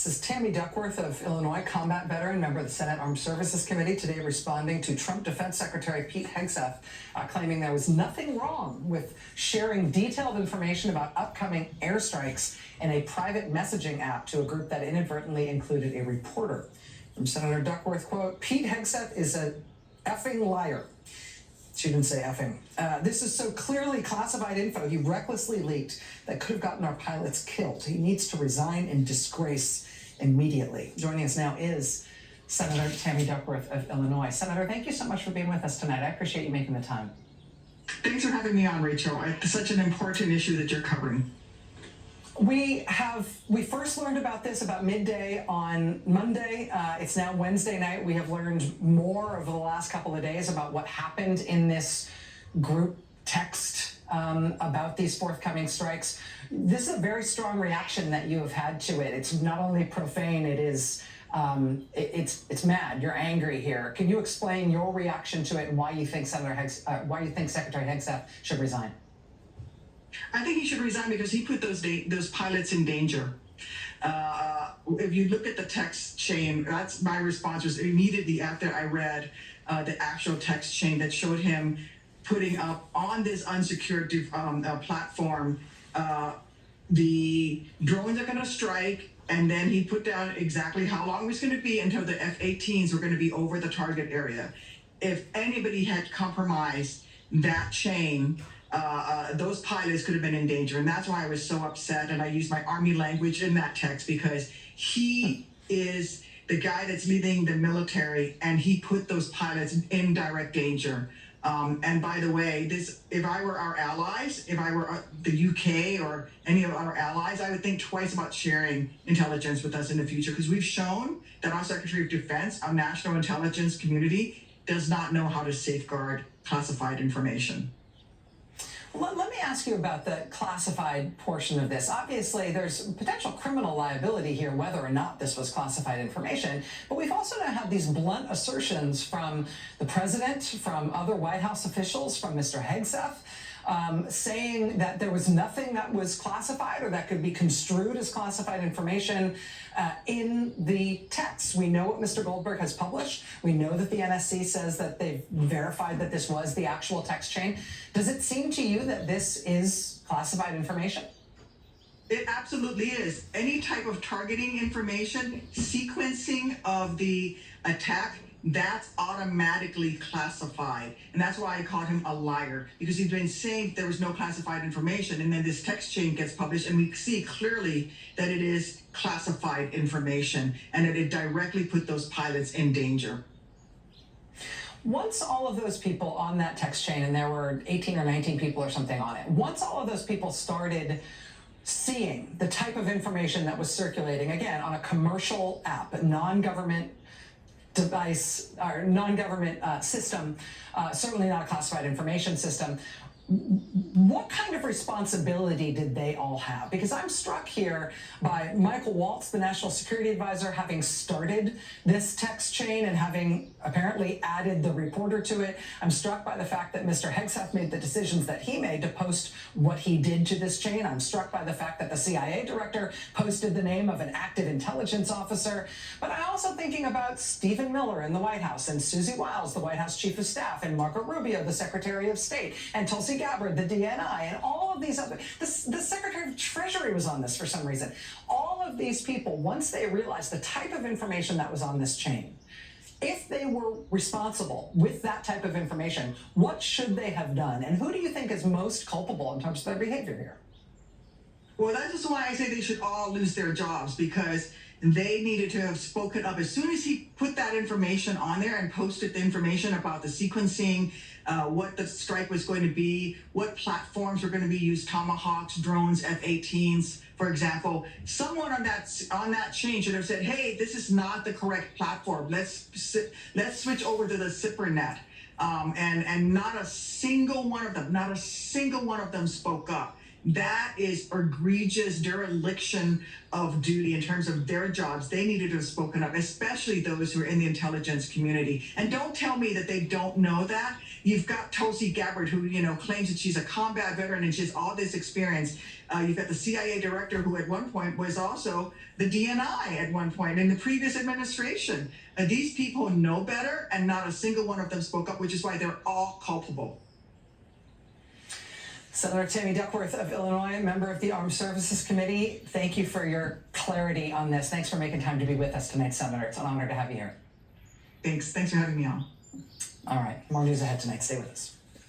This is Tammy Duckworth of Illinois, combat veteran, member of the Senate Armed Services Committee, today responding to Trump Defense Secretary Pete Hegseth, claiming there was nothing wrong with sharing detailed information about upcoming airstrikes in a private messaging app to a group that inadvertently included a reporter. From Senator Duckworth, quote, "Pete Hegseth is a effing liar." She didn't say effing. "This is so clearly classified info he recklessly leaked that could have gotten our pilots killed. He needs to resign in disgrace immediately." Joining us now is Senator Tammy Duckworth of Illinois. Senator, thank you so much for being with us tonight. I appreciate you making the time. Thanks for having me on, Rachel. It's such an important issue that you're covering. We first learned about this about midday on Monday. It's now Wednesday night. We have learned more over the last couple of days about what happened in this group text about these forthcoming strikes. This is a very strong reaction that you have had to it. It's not only profane, it is it's mad. You're angry here. Can you explain your reaction to it and why you think Secretary Hegseth should resign? I think he should resign because he put those pilots in danger. If you look at the text chain, that's my response was immediately after I read the actual text chain that showed him putting up on this unsecured platform, the drones are going to strike, and then he put down exactly how long it was going to be until the F-18s were going to be over the target area. If anybody had compromised that chain, those pilots could have been in danger. And that's why I was so upset. And I used my Army language in that text because he is the guy that's leading the military, and he put those pilots in direct danger. And by the way, if I were our allies, if I were the UK or any of our allies, I would think twice about sharing intelligence with us in the future, because we've shown that our Secretary of Defense, our national intelligence community, does not know how to safeguard classified information. Let me ask you about the classified portion of this. Obviously, there's potential criminal liability here, whether or not this was classified information. But we've also now had these blunt assertions from the president, from other White House officials, from Mr. Hegseth, saying that there was nothing that was classified or that could be construed as classified information in the text. We know what Mr. Goldberg has published. We know that the NSC says that they've verified that this was the actual text chain. Does it seem to you that this is classified information? It absolutely is. Any type of targeting information, sequencing of the attack, that's automatically classified. And that's why I called him a liar, because he's been saying there was no classified information, and then this text chain gets published and we see clearly that it is classified information and that it directly put those pilots in danger. Once all of those people on that text chain, and there were 18 or 19 people or something on it, once all of those people started seeing the type of information that was circulating, again, on a commercial app, a non-government device or non-government system, certainly not a classified information system, what kind of responsibility did they all have? Because I'm struck here by Michael Waltz, the National Security Advisor, having started this text chain and having apparently added the reporter to it. I'm struck by the fact that Mr. Hegseth made the decisions that he made to post what he did to this chain. I'm struck by the fact that the CIA director posted the name of an active intelligence officer. But I'm also thinking about Stephen Miller in the White House, and Susie Wiles, the White House Chief of Staff, and Marco Rubio, the Secretary of State, and Tulsi Gabbard, the DNI, and all of these other, the Secretary of Treasury was on this for some reason. All of these people, once they realized the type of information that was on this chain, if they were responsible with that type of information, what should they have done? And who do you think is most culpable in terms of their behavior here? Well, that's just why I say they should all lose their jobs, because they needed to have spoken up. As soon as he put that information on there and posted the information about the sequencing, what the strike was going to be, what platforms were going to be used, Tomahawks, drones, F-18s, for example, someone on that chain should have said, hey, this is not the correct platform. Let's switch over to the CIPRNet. And not a single one of them spoke up. That is egregious dereliction of duty in terms of their jobs. They needed to have spoken up, especially those who are in the intelligence community. And don't tell me that they don't know that. You've got Tulsi Gabbard, who claims that she's a combat veteran and she has all this experience. You've got the CIA director, who at one point was also the DNI at one point in the previous administration. These people know better, and not a single one of them spoke up, which is why they're all culpable. Senator Tammy Duckworth of Illinois, member of the Armed Services Committee, thank you for your clarity on this. Thanks for making time to be with us tonight, Senator. It's an honor to have you here. Thanks for having me on. All right, more news ahead tonight. Stay with us.